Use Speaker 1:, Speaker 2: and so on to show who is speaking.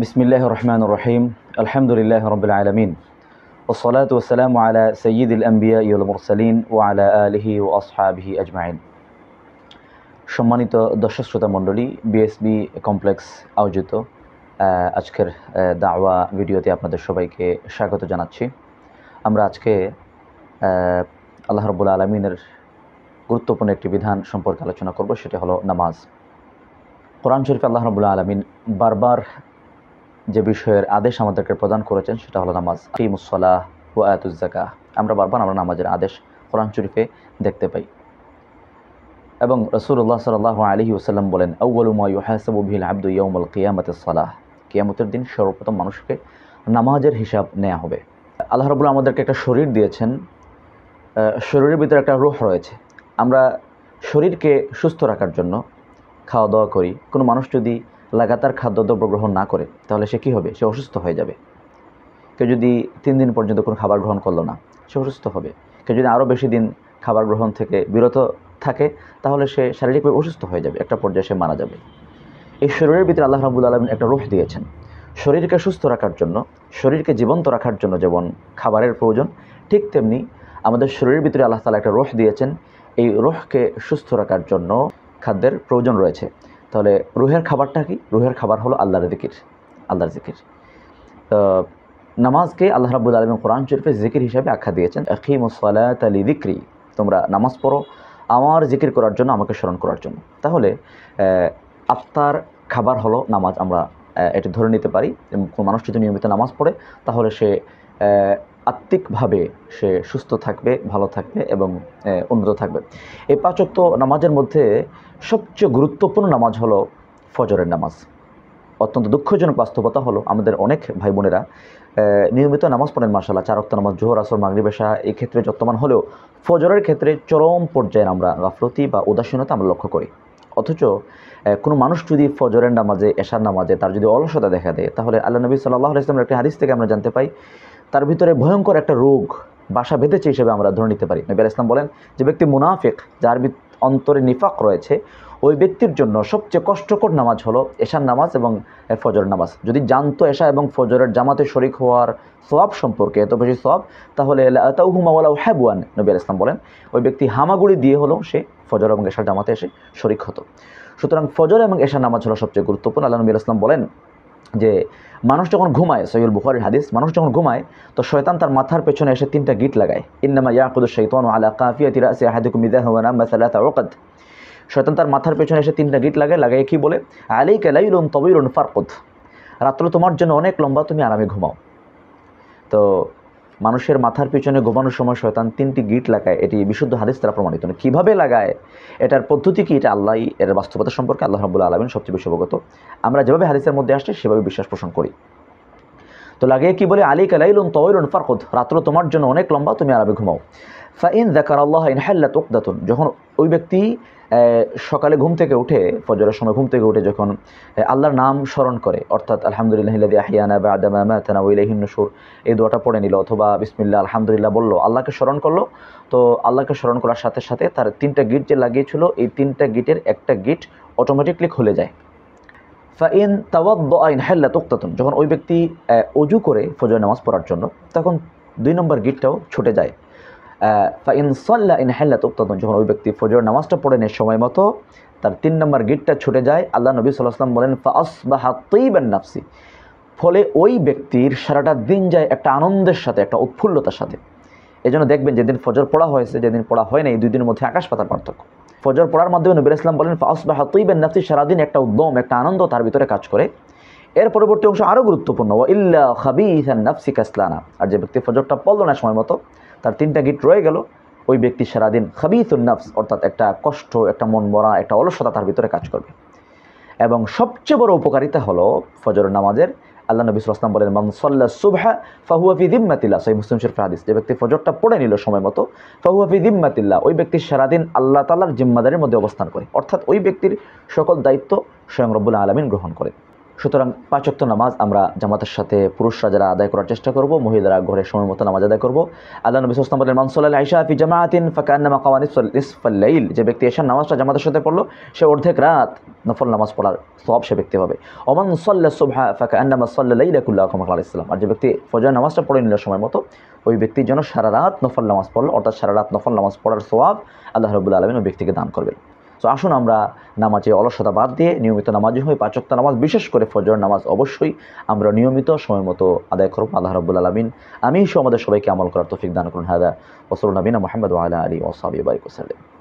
Speaker 1: বিসমিল্লাহির রহমানির রহিম। আলহামদুলিল্লাহি রাব্বিল আলামিন। ওয়াসসালাতু ওয়াসসালামু আলা সাইয়্যিদিল আমবিয়া ওয়াল মুরসালিন ওয়া আলা আলিহি ওয়া আসহাবিহি আজমাইন। সম্মানিত দর্শক শ্রোতা মণ্ডলী, বিএসবি কমপ্লেক্স আয়োজিত আজকের দাওয়া ভিডিওতে আপনাদের সবাইকে স্বাগত জানাচ্ছি। আমরা আজকে আল্লাহ রাব্বুল আলামিনের গুরুত্বপূর্ণ একটি বিধান সম্পর্কে আলোচনা করব, সেটা হলো নামাজ। কোরআন শরীফে আল্লাহ রাব্বুল আলামিন বারবার যে বিষয়ের আদেশ আমাদেরকে প্রদান করেছেন সেটা হলো নামাজ। আকিমুস সালাহ ওয়া আতুজ যাকাহ। আমরা নামাজের আদেশ কোরআন শরীফে দেখতে পাই এবং রাসূলুল্লাহ সাল্লাল্লাহু আলাইহি ওয়াসাল্লাম বলেন, আউয়ালু মা ইউহাসাবু বিহিল আবদু ইয়াউমাল কিয়ামাতিস সালাহ। কিয়ামতের দিন সর্বপ্রথম মানুষকে নামাজের হিসাব নেওয়া হবে। আল্লাহ রাব্বুল আমাদেরকে একটা শরীর দিয়েছেন, শরীরের ভিতরে একটা রূহ রয়েছে। আমরা শরীরকে সুস্থ রাখার জন্য খাওয়া দাওয়া করি। কোনো মানুষ যদি লাগাতার খাদ্যদ্রব্য গ্রহণ না করে তাহলে সে কী হবে? সে অসুস্থ হয়ে যাবে। কেউ যদি 3 দিন পর্যন্ত কোনো খাবার গ্রহণ করলো না, সে অসুস্থ হবে। কেউ যদি আরও বেশি দিন খাবার গ্রহণ থেকে বিরত থাকে তাহলে সে শারীরিকভাবে অসুস্থ হয়ে যাবে, একটা পর্যায়ে সে মারা যাবে। এই শরীরের ভিতরে আল্লাহ রাব্বুল আলামিন একটা রূহ দিয়েছেন। শরীরকে সুস্থ রাখার জন্য, শরীরকে জীবন্ত রাখার জন্য যেমন খাবারের প্রয়োজন, ঠিক তেমনি আমাদের শরীরের ভিতরে আল্লাহ তাআলা একটা রূহ দিয়েছেন। এই রূহকে সুস্থ রাখার জন্য খাদ্যের প্রয়োজন রয়েছে। তাহলে রুহের খাবারটা কি? রুহের খাবার হলো আল্লাহর জিকির, আল্লাহর জিকির। নামাজকে আল্লাহ রাব্বুল আলামিন কোরআন শরীফে জিকির হিসাবে আখ্যা দিয়েছেন, আকিমুস সালাতা লিযিকরি। তোমরা নামাজ পড়ো আমার জিকির করার জন্য, আমাকে স্মরণ করার জন্য। তাহলে আফতার খাবার হলো নামাজ, আমরা এটা ধরে নিতে পারি। কোনো মানুষ যদি নিয়মিত নামাজ পড়ে তাহলে সে আত্মিকভাবে সে সুস্থ থাকবে, ভালো থাকবে এবং উন্নত থাকবে। এই 5 ওয়াক্ত নামাজের মধ্যে সবচেয়ে গুরুত্বপূর্ণ নামাজ হলো ফজরের নামাজ। অত্যন্ত দুঃখজনক বাস্তবতা হলো আমাদের অনেক ভাই বোনেরা নিয়মিত নামাজ পড়েন, মাশাআল্লাহ, 4 ওয়াক্ত নামাজ, জোহর, আসর, মাগরিব, এশা এই ক্ষেত্রে যত্তমান হলেও ফজরের ক্ষেত্রে চরম পর্যায়ে আমরা গাফলতি বা উদাসীনতা আমরা লক্ষ্য করি। অথচ কোনো মানুষ যদি ফজরের নামাজে, এশার নামাজে তার যদি অলসতা দেখা দেয় তাহলে আল্লাহ নবী সাল্লাল্লাহু আলাইহি ওয়াসাল্লামের একটি হাদিস থেকে আমরা জানতে পাই তার ভিতরে ভয়ঙ্কর একটা রোগ বাসা বেঁধেছে হিসেবে আমরা ধরে নিতে পারি। নবী আলাইহিস সালাম বলেন, যে ব্যক্তি মুনাফিক, যার অন্তরে নিফাক রয়েছে, ওই ব্যক্তির জন্য সবচেয়ে কষ্টকর নামাজ হলো এশার নামাজ এবং ফজর নামাজ। যদি জানতো এশা এবং ফজরের জামাতে শরিক হওয়ার সওয়াব সম্পর্কে, এত বেশি সওয়াব, তাহলে লাতাউহুমা ওয়ালাউ হাবওয়ান, নবী আলাইহিস সালাম বলেন, ওই ব্যক্তি হামাগুড়ি দিয়ে হলেও সে ফজর এবং এশার জামাতে এসে শরিক হতো। সুতরাং ফজর এবং এশার নামাজ হলো সবচেয়ে গুরুত্বপূর্ণ। আল্লাহ নবী আলাইহিস সালাম বলেন যে মানুষ যখন ঘুমায়, সহিহুল বুখারীর হাদিস, মানুষ যখন ঘুমায় তো শয়তান তার মাথার পেছনে এসে 3টা গিট লাগায়। ইন্নামা ইয়াকুদুশ শাইতানু আলা কাফিয়াতি রাসি আহাদিকুম ইযা হুয়া নামা সালাতা উকাদ। শয়তান তার মাথার পেছনে এসে 3টা গিট লাগায় কি বলে? আলাইকা লাইলুন তাওয়িলুন ফারকুদ। রাত্র তোমার জন্য অনেক লম্বা, তুমি আরামে ঘুমাও। তো মানুষের মাথার পিছনে ঘুমানোর সময় শয়তান 3টি গিট লাগায়, এটি বিশুদ্ধ হাদিস দ্বারা প্রমাণিত। কীভাবে লাগায়, এটার পদ্ধতি কি, এটা আল্লাহই, এর বাস্তবতা সম্পর্কে আল্লাহ রাব্বুল আলামিন সবচেয়ে বেশি অবগত। আমরা যেভাবে হাদিসের মধ্যে আসছে সেভাবে বিশ্বাস পোষণ করি। তো লাগিয়ে কি বলে? আলাইকা লাইলুন তাওয়িলুন ফারকুদ, রাত্র তোমার জন্য অনেক লম্বা, তুমি আরামে ঘুমাও। ফাইন যাকারাল্লাহ ইনহাল্লাত উকদাতুন, যখন ওই ব্যক্তি সকালে ঘুম থেকে উঠে, ফজরের সময় ঘুম থেকে উঠে যখন আল্লাহর নাম স্মরণ করে, অর্থাৎ আলহামদুলিল্লাহিল্লাযী আহইয়ানা বা'দা মা মাতানা ওয়া ইলাইহিন নুশুর, এই দোয়াটা পড়ে নিল, অথবা বিসমিল্লাহ আলহামদুলিল্লাহ বলল, আল্লাহকে স্মরণ করলো, তো আল্লাহকে স্মরণ করার সাথে সাথে তার 3টা গিট যে লাগিয়েছিল, এই 3টা গিটের একটা গিট অটোমেটিকলি খুলে যায়। ফাইন তাওয়াদ্দা ইনহাল্লাত উকদাতুন, যখন ওই ব্যক্তি ওযু করে ফজরের নামাজ পড়ার জন্য, তখন 2 নম্বর গিটটাও ছুটে যায়। ফাইন সাল্লা ইনহাল্লাত উকদাতুন, যখন ওই ব্যক্তি ফজরের নামাজটা পড়ে নেয় সময় মতো, তার 3 নম্বর গিটটা ছুটে যায়। আল্লাহ নবী সাল্লাল্লাহু আলাইহি ওয়াসাল্লাম বলেন, ফাআসবাহা তাইয়িবান নাফসি, ফলে ওই ব্যক্তির সারাটা দিন যায় একটা আনন্দের সাথে, একটা উৎফুল্লতার সাথে। এজন্য দেখবেন যেদিন ফজর পড়া হয়েছে, যেদিন পড়া হয় না, এই 2 দিনের মধ্যে আকাশ পাতাল পার্থক্য। ফজর পড়ার মাধ্যমে নবী আলাইহিস সালাম বলেন, ফাআসবাহা তাইয়িবান নাফসি, সারাদিন একটা উদ্যম, একটা আনন্দ তার ভিতরে কাজ করে। এর পরবর্তী অংশ আরও গুরুত্বপূর্ণ, ওয়া ইল্লা খাবিসান নাফসি কাসলানা, আর যে ব্যক্তি ফজরটা পড়ল না সময় মতো, তার 3টা গিট রয়ে গেল, ওই ব্যক্তি সারাদিন খাবিসুন নাফস, অর্থাৎ একটা কষ্ট, একটা মন মরা, একটা অলসতা তার ভিতরে কাজ করবে। এবং সবচেয়ে বড় উপকারিতা হলো ফজরের নামাজের। আল্লাহ নবী সাল্লাল্লাহু আলাইহি ওয়াসাল্লাম বলেন, মান সাল্লা সুবহা ফাহুয়া ফি যিম্মাতিল্লাহ, সহিহ মুসলিম শরীফের হাদিস, যে ব্যক্তি ফজরটা পড়ে নিল সময় মতো, ফাহুয়া ফি যিম্মাতিল্লাহ, ওই ব্যক্তি সারাদিন আল্লাহ তাআলার জিম্মাদারির মধ্যে অবস্থান করে, অর্থাৎ ওই ব্যক্তির সকল দায়িত্ব স্বয়ং রব্বুল আলামিন গ্রহণ করে। সুতরাং 5 ওয়াক্ত নামাজ আমরা জামাতের সাথে পুরুষরা যারা আদায় করার চেষ্টা করব, মহিলারা ঘরে সময় মতো নামাজ আদায় করব। আল্লাহ নবী সাল্লাল্লাহু আলাইহি ওয়াসাল্লাম বলেন, মান সাল্লাল ইশা ফি জামাআতিন ফাকান্নামা কামা নিসফাল লাইল, যে ব্যক্তি এশার নামাজটা জামাতের সাথে পড়লো সে অর্ধেক রাত নফল নামাজ পড়ার সওয়াব সে ব্যক্তি পাবে। ওমান সাল্লা সুবহা ফাকান্নামা সাল্লা লাইলা কুল্লাহু কামা ক্বালা ইসলাম, আর যে ব্যক্তি ফজর নামাজটা পড়ে নিল সময় মতো, ওই ব্যক্তির জন্য সারা রাত নফল নামাজ পড়লো, অর্থাৎ সারা রাত নফল নামাজ পড়ার সওয়াব আল্লাহ রাব্বুল আলামিন ওই ব্যক্তিকে দান করবেন। তো আসুন আমরা নামাজে অলসতা বাদ দিয়ে নিয়মিত নামাজি হই। 5 ওয়াক্ত নামাজ, বিশেষ করে ফজর নামাজ অবশ্যই আমরা নিয়মিত সময় মতো আদায় করব। আল্লাহ রাব্বুল আলামিন আমি সহ আমাদের সবাইকে আমল করার তৌফিক দান করুন। হাদা ওয়া সাল্লাল্লাহু নবিনা মুহাম্মদ ওয়া আলা আলিহি ওয়া সাহবিহি ওয়া বারিক ওয়া সাল্লাম।